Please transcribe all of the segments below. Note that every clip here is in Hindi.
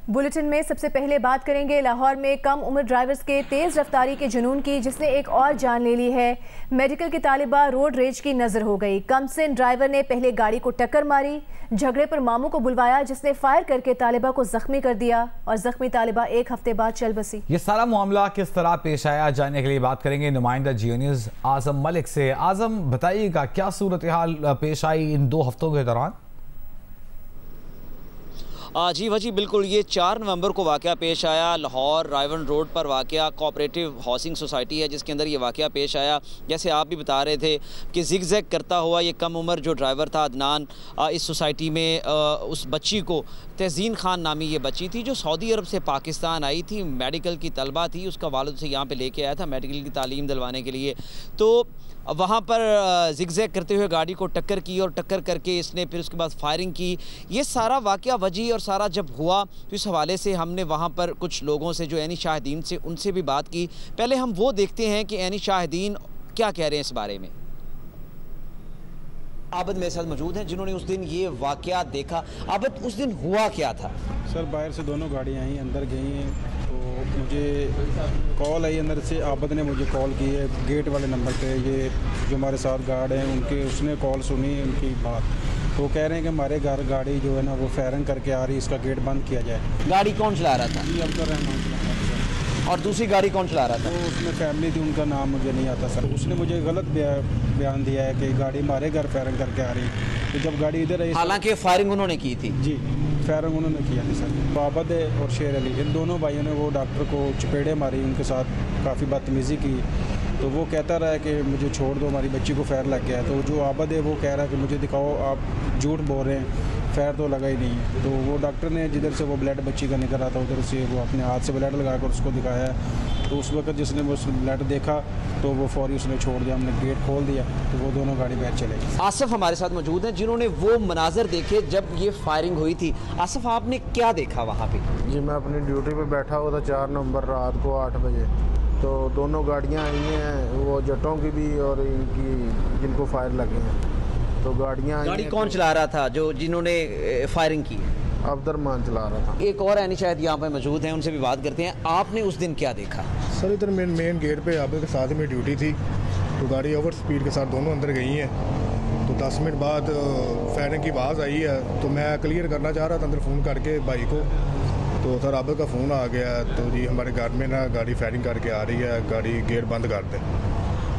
बुलेटिन में सबसे पहले बात करेंगे लाहौर में कम उम्र ड्राइवर्स के तेज रफ्तारी के जुनून की, जिसने एक और जान ले ली है। मेडिकल की तालिबा रोड रेज की नजर हो गई। कमसिन ड्राइवर ने पहले गाड़ी को टक्कर मारी, झगड़े पर मामू को बुलवाया जिसने फायर करके तालिबा को जख्मी कर दिया और जख्मी तालिबा एक हफ्ते बाद चल बसी। ये सारा मामला किस तरह पेश आया जानने के लिए बात करेंगे नुमाइंदा जियो न्यूज़ आजम मलिक से। आजम, बताइएगा क्या सूरत हाल पेश आई इन 2 हफ्तों के दौरान? जी वजी बिल्कुल, ये 4 नवंबर को वाक़या पेश आया। लाहौर रायवन रोड पर वाक़या कोऑपरेटिव हाउसिंग सोसाइटी है जिसके अंदर ये वाक़या पेश आया। जैसे आप भी बता रहे थे कि जिग-जैग करता हुआ ये कम उम्र जो ड्राइवर था अदनान, इस सोसाइटी में उस बच्ची को, तहज़ीन खान नामी ये बच्ची थी जो सऊदी अरब से पाकिस्तान आई थी, मेडिकल की तलबा थी, उसका वालिद से यहाँ पे लेके आया था मेडिकल की तालीम दिलवाने के लिए। तो वहाँ पर जिग-जैग करते हुए गाड़ी को टक्कर की और टक्कर करके इसने फिर उसके बाद फायरिंग की। ये सारा वाक़या वजी और सारा जब हुआ तो इस हवाले से हमने वहाँ पर कुछ लोगों से जो ऐनी शाहिदीन से उनसे भी बात की। पहले हम वो देखते हैं कि ऐनी शाहिदीन क्या कह रहे हैं इस बारे में। आबद मेरे साथ मौजूद हैं जिन्होंने उस दिन ये वाक़या देखा। आबद, उस दिन हुआ क्या था? सर, बाहर से दोनों गाड़ियाँ आई, अंदर गई हैं तो मुझे कॉल आई अंदर से। आबद ने मुझे कॉल की है गेट वाले नंबर पे। ये जो हमारे साथ गार्ड हैं उनके, उसने कॉल सुनी उनकी बात, तो कह रहे हैं कि हमारे घर गाड़ी जो है ना वो फायरिंग करके आ रही है, इसका गेट बंद किया जाए। गाड़ी कौन चला रहा था? जी, अब्दुल रहमान चला रहा था। और दूसरी गाड़ी कौन चला रहा था? तो उसमें फैमिली थी, उनका नाम मुझे नहीं आता सर। उसने मुझे गलत बयान दिया है कि गाड़ी हमारे घर फायरिंग करके आ रही, तो जब गाड़ी इधर आई, हालांकि फायरिंग उन्होंने की थी। जी, फायरिंग उन्होंने किया थी सर। तो आबद और शेर अली, इन दोनों भाइयों ने वो डॉक्टर को चपेड़े मारी, उनके साथ काफ़ी बदतमीज़ी की। तो वो कहता रहा है कि मुझे छोड़ दो, हमारी बच्ची को फायर लग गया है। तो जो आबद है वो कह रहा है कि मुझे दिखाओ, आप झूठ बोल रहे हैं, फायर तो लगा ही नहीं है। तो वो डॉक्टर ने जिधर से वो ब्लड बच्ची का निकल रहा था उधर से वो अपने हाथ से ब्लड लगा कर उसको दिखाया। तो उस वक्त जिसने वो ब्लड देखा तो वो फौरी उसने छोड़ दिया, हमने गेट खोल दिया तो वो दोनों गाड़ी बैठ चले गए। आसिफ हमारे साथ मौजूद हैं जिन्होंने वो मनाजर देखे जब ये फायरिंग हुई थी। आसिफ, आपने क्या देखा वहाँ पे? जी, मैं अपनी ड्यूटी पे बैठा हुआ था 4 नवंबर रात को 8 बजे। तो दोनों गाड़ियाँ आई हैं, वो जटों की भी और इनकी जिनको फायर लगे हैं। तो गाड़ी कौन चला रहा था जो जिन्होंने फायरिंग की? अब्दुर्रहमान चला रहा था। एक और यानी शायद यहाँ पे मौजूद हैं, उनसे भी बात करते हैं। आपने उस दिन क्या देखा? सर, इधर मेन गेट पे आबद के साथ में ड्यूटी थी, तो गाड़ी ओवर स्पीड के साथ दोनों अंदर गई हैं। तो 10 मिनट बाद फायरिंग की आवाज़ आई है, तो मैं क्लियर करना चाह रहा था अंदर फ़ोन करके भाई को। तो सर आबद का फ़ोन आ गया, तो जी हमारे घर में ना गाड़ी फायरिंग करके आ रही है, गाड़ी गेट बंद कर दें।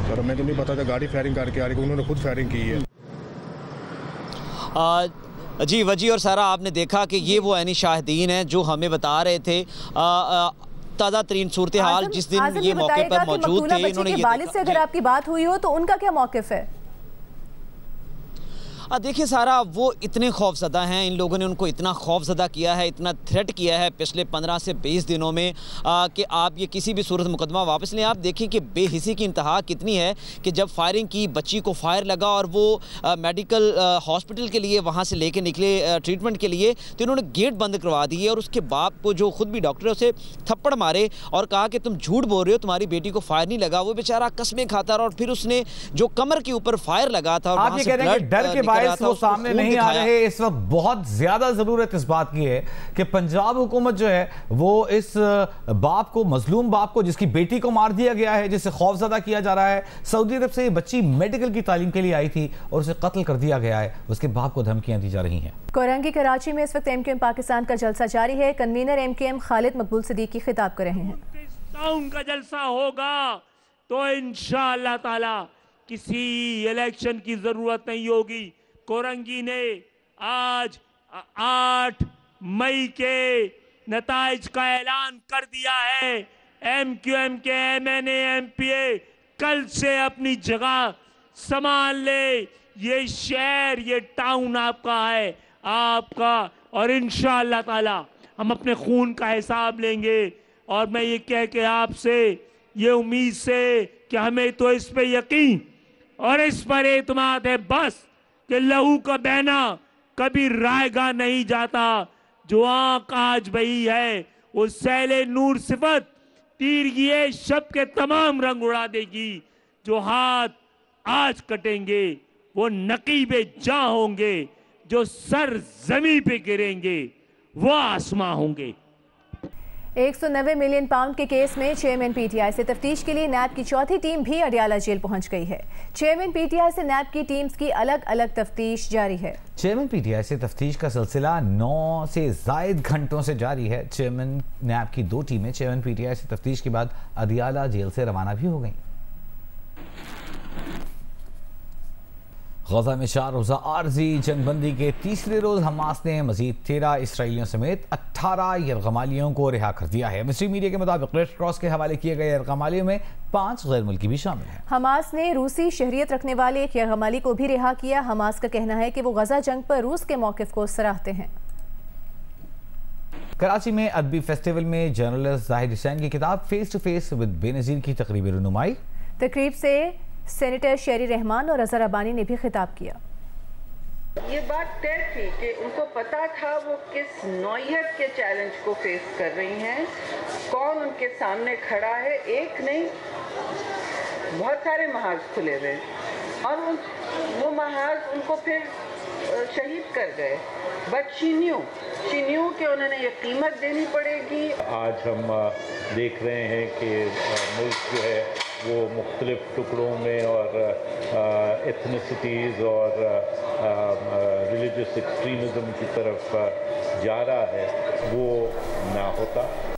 सर हमें तो नहीं पता था गाड़ी फायरिंग करके आ रही है, उन्होंने खुद फायरिंग की है। जी वजी और सारा, आपने देखा कि ये वो ऐनी शाहिदीन हैं जो हमें बता रहे थे ताज़ा तरीन सूरत हाल जिस दिन ये मौके पर मौजूद थे। इन्होंने वालिद से अगर आपकी बात हुई हो तो उनका क्या मौक़िफ़ है? देखिए सारा, वो इतने खौफज़दा हैं, इन लोगों ने उनको इतना खौफज़दा किया है, इतना थ्रेट किया है पिछले 15 से 20 दिनों में कि आप ये किसी भी सूरत मुकदमा वापस लें। आप देखिए कि बेहिसी की इंतहा कितनी है कि जब फायरिंग की, बच्ची को फायर लगा और वो मेडिकल हॉस्पिटल के लिए वहाँ से लेके निकले ट्रीटमेंट के लिए, तो इन्होंने गेट बंद करवा दिए और उसके बाप को जो खुद भी डॉक्टर है उसे थप्पड़ मारे और कहा कि तुम झूठ बोल रहे हो, तुम्हारी बेटी को फायर नहीं लगा। वो बेचारा कस्में खाता रहा और फिर उसने जो कमर के ऊपर फायर लगा था, आप ये कह रहे हैं डर के वो सामने नहीं आ रहे। इस वक्त बहुत ज्यादा जरूरत इस बात की है कि पंजाब हुकूमत जो है वो इस बाप को, मजलूम बाप को जिसकी बेटी को मार दिया गया है, जिसे खौफजदा किया जा रहा है, सऊदी अरब से ये बच्ची मेडिकल की तालीम के लिए आई थी और उसे कत्ल कर दिया गया है, उसके बाप को धमकियां दी जा रही हैं। कोरंगी कराची में इस वक्त एमक्यूएम पाकिस्तान का जलसा जारी है। कन्वीनर एमक्यूएम खालिद मकबूल सिद्दीकी खिताब कर रहे हैं। टाउन का जलसा होगा तो इंशाअल्लाह ताला किसी इलेक्शन की जरूरत नहीं होगी। कोरंगी ने आज 8 मई के नताइज का ऐलान कर दिया है। एमक्यूएम के एमएनए एमपीए कल से अपनी जगह संभाल ले। ये शहर, ये टाउन आपका है, आपका, और इंशाअल्लाह ताला हम अपने खून का हिसाब लेंगे। और मैं ये कह के आपसे ये उम्मीद से कि हमें तो इस पे यकीन और इस पर एतमाद है बस कि लहू का बहना कभी रायगा नहीं जाता। जो आंख आज बही है वो सैले नूर सिफत तीर ये शब के तमाम रंग उड़ा देगी। जो हाथ आज कटेंगे वो नकीबे जा होंगे, जो सर जमीन पे गिरेंगे वो आसमां होंगे। 190 मिलियन पाउंड के केस में चेयरमैन पीटीआई से तफ्तीश के लिए नैब की चौथी टीम भी अडियाला जेल पहुंच गई है। चेयरमैन पीटीआई से नैब की टीम्स की अलग अलग तफ्तीश जारी है। चेयरमैन पीटीआई से तफ्तीश का सिलसिला 9 से ज़ायद घंटों से जारी है। चेयरमैन नैब की 2 टीमें चेयरमैन पीटीआई से तफ्तीश के बाद अडियाला जेल से रवाना भी हो गई। गजा में 4 रोज़ा आर्जी जंगबंदी के तीसरे रोज़ हमास ने मजीद 13 इसराइलियों समेत 18 यरगमालियों को रिहा कर दिया है। मिस्री मीडिया के मुताबिक रेड क्रॉस के हवाले किए गए यरगमालियों में 5 गैर मुल्की भी शामिल हैं। हमास ने रूसी शहरियत रखने वाले एक यरगमाली को भी रिहा किया। हमास का कहना है कि वो गजा जंग पर रूस के मौक़िफ़ को सराहते हैं। कराची में अदबी फेस्टिवल में जर्नलिस्ट जाहिद हुसैन की किताब face to face with Benazir की तकरीबी रुनुमाई। तकरीब से सेनेटर शेरी रहमान और अजहर अबानी ने भी खिताब किया। ये बात तय थी कि उनको पता था वो किस नौयत के चैलेंज को फेस कर रही हैं, कौन उनके सामने खड़ा है। एक नहीं, बहुत सारे महाज खुले हुए और वो महाज उनको फिर शहीद कर गए। बट शी न्यू कि उन्होंने ये कीमत देनी पड़ेगी। आज हम देख रहे हैं कि मुल्क जो है वो मुख्तलिफ टुकड़ों में और एथनिसिटीज़ और रिलीजियस एक्सट्रीमिज़म की तरफ जा रहा है, वो ना होता।